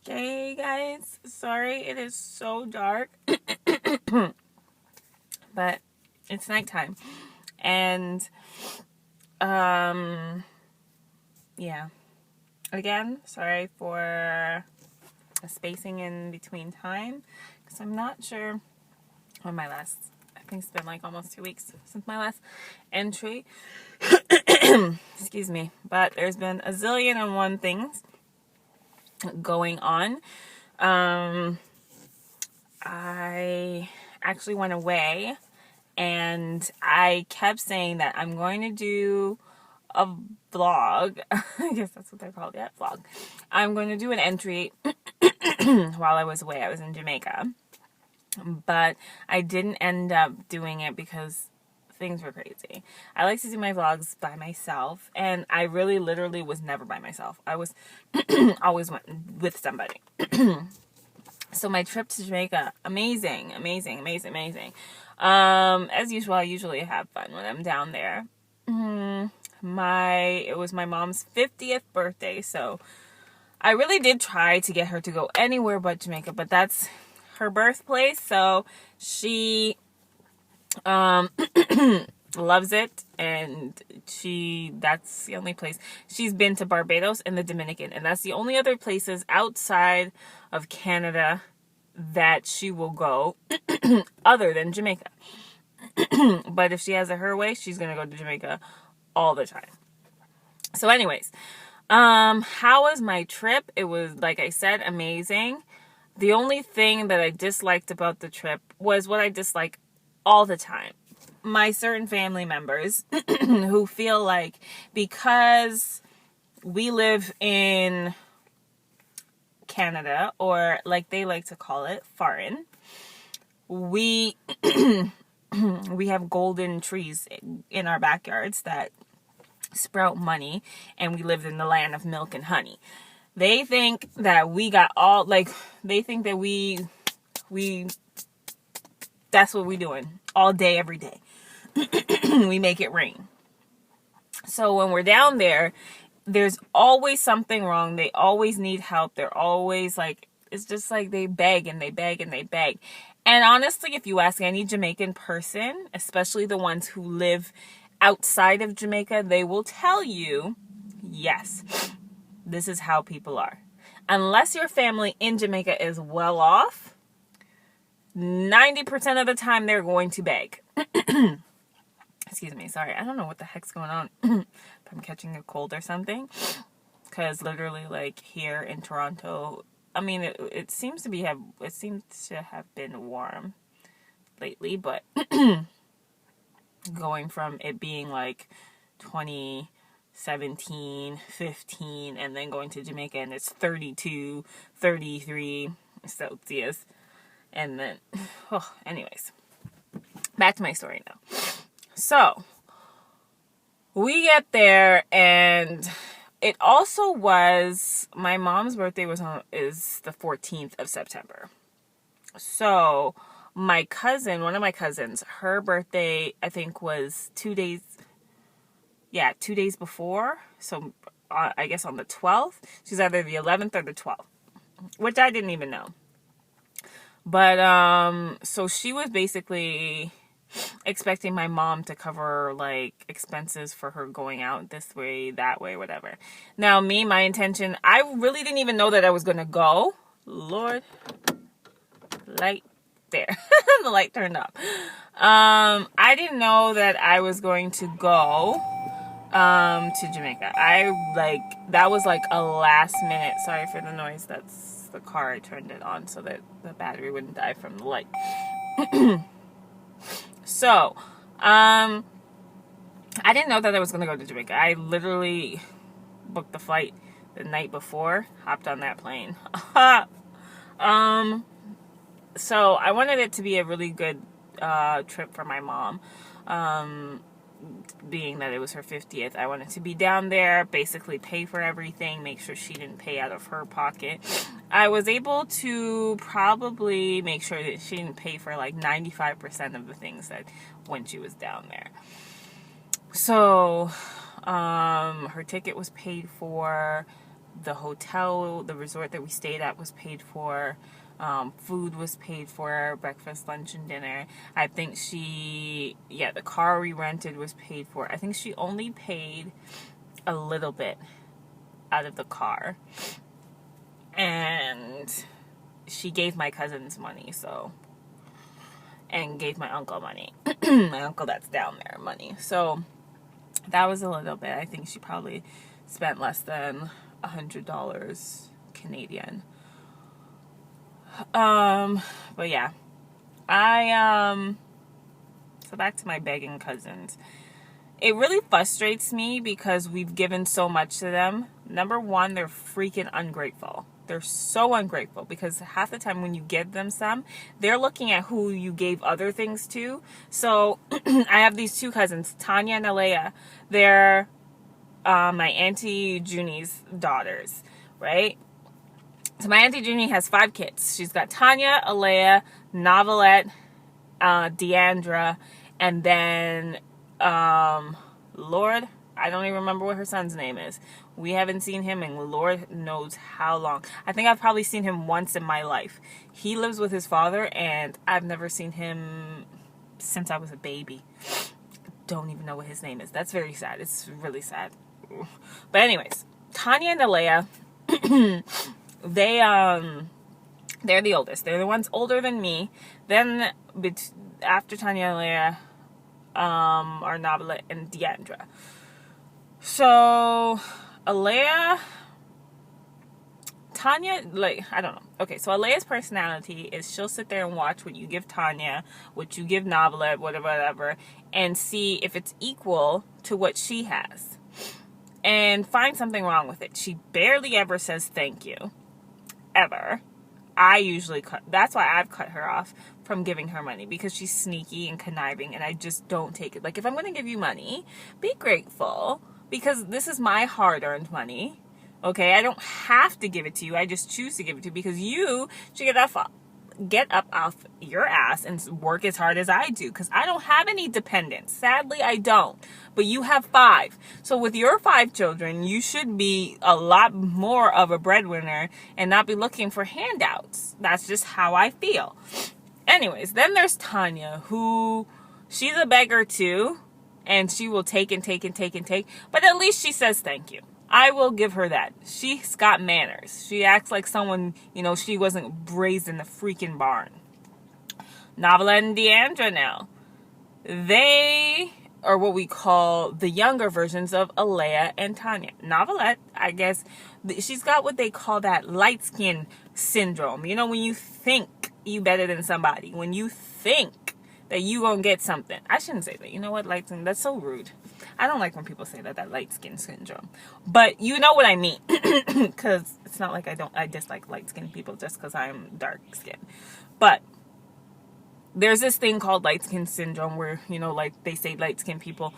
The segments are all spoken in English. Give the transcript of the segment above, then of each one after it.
Hey guys, sorry it is so dark, but it's nighttime. And um yeah. Again, sorry for the spacing in between time because I'm not sure when my last I think it's been like almost 2 weeks since my last entry. Excuse me. But there's been a zillion and one things going on. I actually went away and I kept saying that I'm going to do a vlog. I guess that's what they're called. Yeah, vlog. I'm going to do an entry while I was away. I was in Jamaica. But I didn't end up doing it because things were crazy. I like to do my vlogs by myself, and I really literally was never by myself. I was always went with somebody. So my trip to Jamaica, amazing. As usual, I usually have fun when I'm down there. It was my mom's 50th birthday, so I really did try to get her to go anywhere but Jamaica, but that's her birthplace, so she loves it, and that's the only place. She's been to Barbados and the Dominican, and that's the only other places outside of Canada that she will go other than Jamaica. But if she has it her way, she's gonna go to Jamaica all the time. So anyways, how was my trip? It was, like I said, amazing. The only thing that I disliked about the trip was what I dislike all the time. My certain family members who feel like because we live in Canada, or like they like to call it, foreign, we we have golden trees in our backyards that sprout money, and we live in the land of milk and honey. They think that we got all, like, they think that we that's what we doing all day, every day. We make it rain. So when we're down there, there's always something wrong. They always need help. They're always like, it's just like they beg and they beg and they beg. And honestly, if you ask any Jamaican person, especially the ones who live outside of Jamaica, they will tell you, yes, this is how people are. Unless your family in Jamaica is well off, 90% of the time they're going to beg. Excuse me, sorry. I don't know what the heck's going on. If I'm catching a cold or something. Because literally, like, here in Toronto, I mean, it seems to have been warm lately, but going from it being like 2017, 15, and then going to Jamaica and it's 32, 33 Celsius. And then, anyways, back to my story now. So, we get there, and it also was, my mom's birthday is the 14th of September. So, one of my cousins, her birthday, I think, was 2 days before. So, I guess on the 12th. She's either the 11th or the 12th, which I didn't even know. But, so she was basically expecting my mom to cover, like, expenses for her going out this way, that way, whatever. Now, my intention, I really didn't even know that I was going to go. Lord, light there. The light turned off. I didn't know that I was going to go to Jamaica. That was like a last minute. Sorry for the noise. That's the car. I turned it on so that the battery wouldn't die from the light. So, I didn't know that I was going to go to Jamaica. I literally booked the flight the night before, hopped on that plane. So I wanted it to be a really good trip for my mom. Being that it was her 50th, I wanted to be down there, basically pay for everything, make sure she didn't pay out of her pocket. I was able to probably make sure that she didn't pay for like 95% of the things that when she was down there. So, her ticket was paid for, the hotel, the resort that we stayed at was paid for. Food was paid for, breakfast, lunch, and dinner. I think the car we rented was paid for. I think she only paid a little bit out of the car. And she gave my cousins money, and gave my uncle money. My uncle that's down there money. So that was a little bit. I think she probably spent less than $100 Canadian. But yeah, so back to my begging cousins. It really frustrates me because we've given so much to them. Number one, they're freaking ungrateful. They're so ungrateful because half the time when you give them some, they're looking at who you gave other things to. So I have these two cousins, Tanya and Alea. They're my Auntie Junie's daughters, right? So my Auntie Junie has 5 kids. She's got Tanya, Alea, Novelette, Deandra, and then Lord, I don't even remember what her son's name is. We haven't seen him in Lord knows how long. I think I've probably seen him once in my life. He lives with his father, and I've never seen him since I was a baby. Don't even know what his name is. That's very sad. It's really sad. But anyways, Tanya and Alea, they're the oldest. They're the ones older than me. Then after Tanya and Alea, are Novelette and Deandra. So Tanya, I don't know. Okay, so Alea's personality is she'll sit there and watch what you give Tanya, what you give Novelette, whatever, and see if it's equal to what she has. And find something wrong with it. She barely ever says thank you. Ever. I usually that's why I've cut her off from giving her money, because she's sneaky and conniving, and I just don't take it. Like, if I'm going to give you money, be grateful, because this is my hard-earned money, okay? I don't have to give it to you. I just choose to give it to you because you should get up off your ass and work as hard as I do, because I don't have any dependents. Sadly, I don't. But you have 5. So with your 5 children, you should be a lot more of a breadwinner and not be looking for handouts. That's just how I feel. Anyways, then there's Tanya, who she's a beggar too, and she will take and take and take and take, but at least she says thank you. I will give her that. She's got manners. She acts like someone, she wasn't raised in the freaking barn. Novelette and Deandra now. They are what we call the younger versions of Alea and Tanya. Novelette, I guess, she's got what they call that light skin syndrome. When you think you better than somebody. When you think that you gonna get something. I shouldn't say that. You know what? Light skin, that's so rude. I don't like when people say that light skin syndrome. But you know what I mean. Because it's not like I dislike light skinned people just because I'm dark skinned. But there's this thing called light skin syndrome where, like they say light skinned people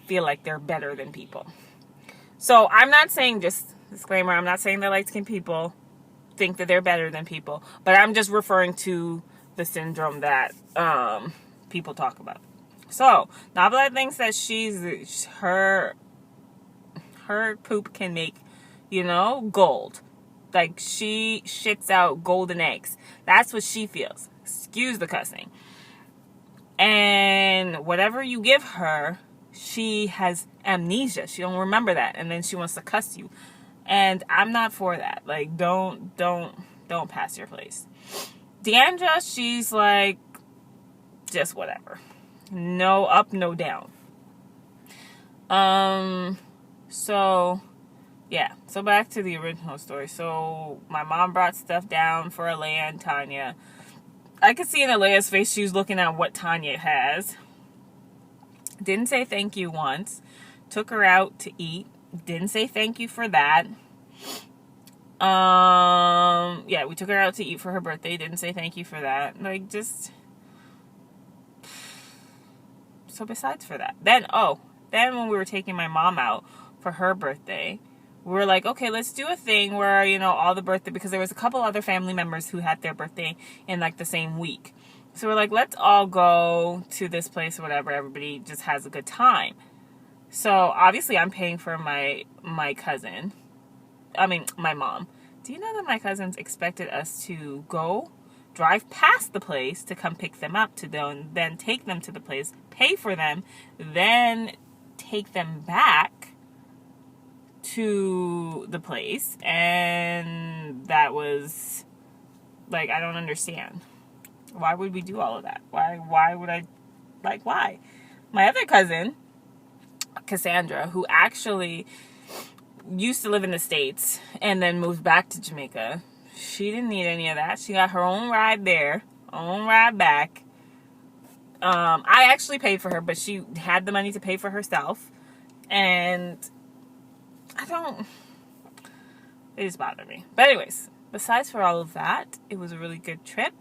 feel like they're better than people. So I'm not saying, just disclaimer, I'm not saying that light skinned people think that they're better than people. But I'm just referring to the syndrome that people talk about. So, Novelette thinks that her poop can make, gold. Like, she shits out golden eggs. That's what she feels. Excuse the cussing. And whatever you give her, she has amnesia. She don't remember that. And then she wants to cuss you. And I'm not for that. Like, don't pass your place. Deandra, she's like, just whatever. No up, no down. So back to the original story. So my mom brought stuff down for Alea and Tanya. I could see in Alea's face she was looking at what Tanya has. Didn't say thank you once. Took her out to eat. Didn't say thank you for that. We took her out to eat for her birthday. Didn't say thank you for that. So besides for that, then when we were taking my mom out for her birthday, we were like, okay, let's do a thing where, all the birthday, because there was a couple other family members who had their birthday in like the same week. So we're like, let's all go to this place or whatever. Everybody just has a good time. So obviously I'm paying for my cousin. my mom, do you know that my cousins expected us to drive past the place to come pick them up, to then take them to the place, pay for them, then take them back to the place? And that was like, I don't understand. Why would we do all of that? Why would I, like, why? My other cousin, Cassandra, who actually used to live in the States and then moved back to Jamaica, she didn't need any of that. She got her own ride there, own ride back. I actually paid for her, but she had the money to pay for herself. And it just bothered me. But anyways, besides for all of that, it was a really good trip.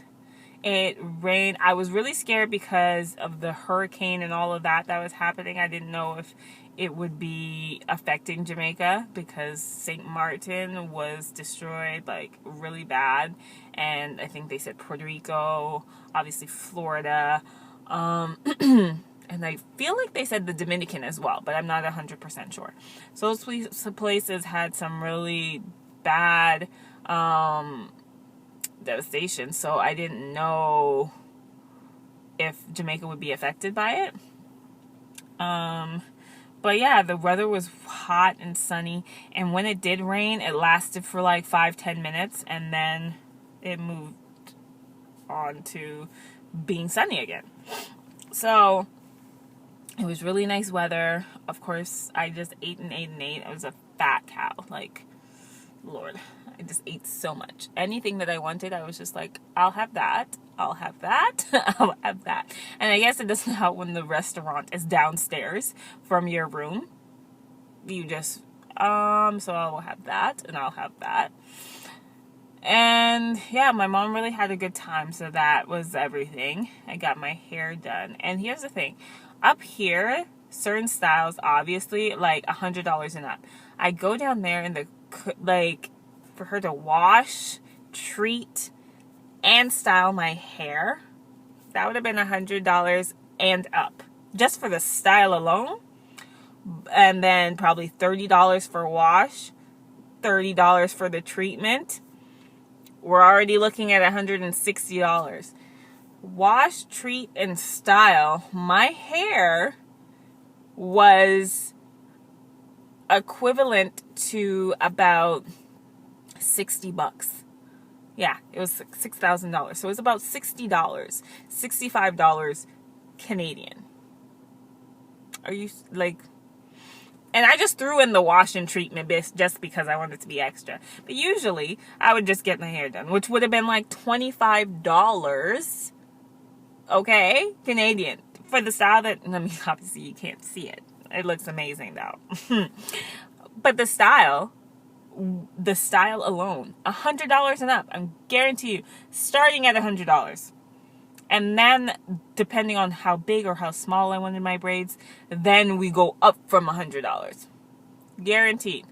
It rained. I was really scared because of the hurricane and all of that was happening. I didn't know if it would be affecting Jamaica because St. Martin was destroyed like really bad. And I think they said Puerto Rico, obviously Florida. And I feel like they said the Dominican as well, but I'm not 100% sure. So those places had some really bad devastation, so I didn't know if Jamaica would be affected by it. But yeah, the weather was hot and sunny, and when it did rain, it lasted for like 5-10 minutes, and then it moved on to being sunny again. So it was really nice weather. Of course, I just ate and ate and ate. I was a fat cow. Like, Lord, I just ate so much. Anything that I wanted, I was just like, I'll have that. I'll have that. I'll have that. And I guess it doesn't help when the restaurant is downstairs from your room. You just, so I'll have that and I'll have that. And yeah, my mom really had a good time. So that was everything. I got my hair done. And here's the thing. Up here, certain styles, obviously, like $100 and up. I go down there and for her to wash, treat, and style my hair, that would have been $100 and up. Just for the style alone. And then probably $30 for wash, $30 for the treatment. We're already looking at $160. Wash, treat, and style. My hair was equivalent to about $60. Yeah, it was $6,000. So it was about $60, $65 Canadian. Are you like... And I just threw in the wash and treatment just because I wanted to be extra. But usually, I would just get my hair done, which would have been like $25, okay, Canadian, for the style that, I mean, obviously you can't see it. It looks amazing, though. But the style alone, $100 and up, I guarantee you, starting at $100. And then, depending on how big or how small I wanted my braids, then we go up from $100. Guaranteed.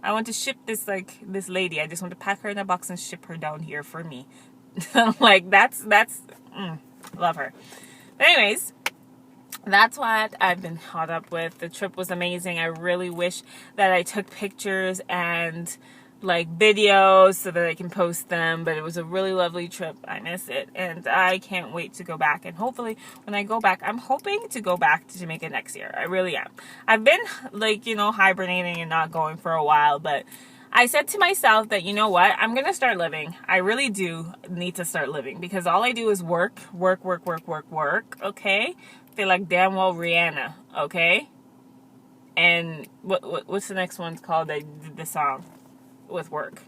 I want to ship this lady. I just want to pack her in a box and ship her down here for me. Like, love her. But anyways, that's what I've been caught up with. The trip was amazing. I really wish that I took pictures and like videos so that I can post them, but it was a really lovely trip. I miss it, and I can't wait to go back. And hopefully when I go back, I'm hoping to go back to Jamaica next year. I really am. I've been hibernating and not going for a while, but I said to myself that, you know what, I'm gonna start living. I really do need to start living, because all I do is work, okay? I feel like damn well Rihanna, okay? And what's the next one called? The song with work.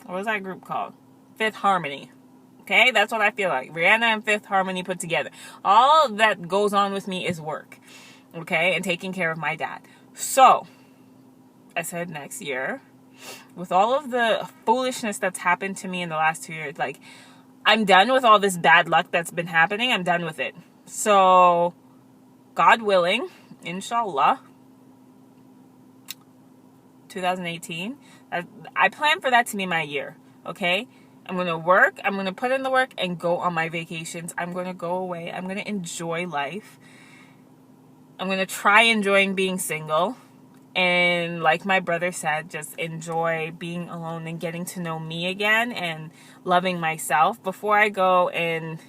What was that group called? Fifth Harmony. Okay, that's what I feel like. Rihanna and Fifth Harmony put together. All that goes on with me is work. Okay, and taking care of my dad. So, I said next year, with all of the foolishness that's happened to me in the last 2 years, like, I'm done with all this bad luck that's been happening. I'm done with it. So, God willing, inshallah, 2018, I plan for that to be my year, okay? I'm going to work, I'm going to put in the work and go on my vacations. I'm going to go away. I'm going to enjoy life. I'm going to try enjoying being single. And like my brother said, just enjoy being alone and getting to know me again and loving myself before I go and,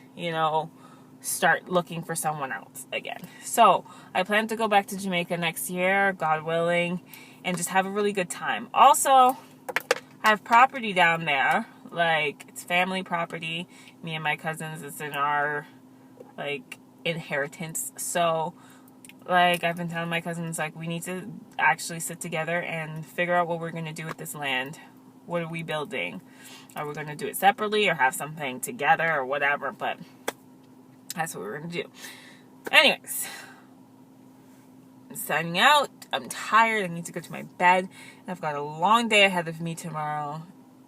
start looking for someone else again. So I plan to go back to Jamaica next year, God willing, and just have a really good time. Also, I have property down there. Like, it's family property. Me and my cousins, it's in our, inheritance. So, I've been telling my cousins, we need to actually sit together and figure out what we're going to do with this land. What are we building? Are we going to do it separately or have something together or whatever? But that's what we're going to do. Anyways, I'm signing out. I'm tired. I need to go to my bed. I've got a long day ahead of me tomorrow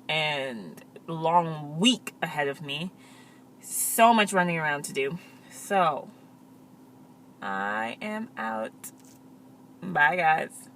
and a long week ahead of me. So much running around to do. So, I am out. Bye, guys.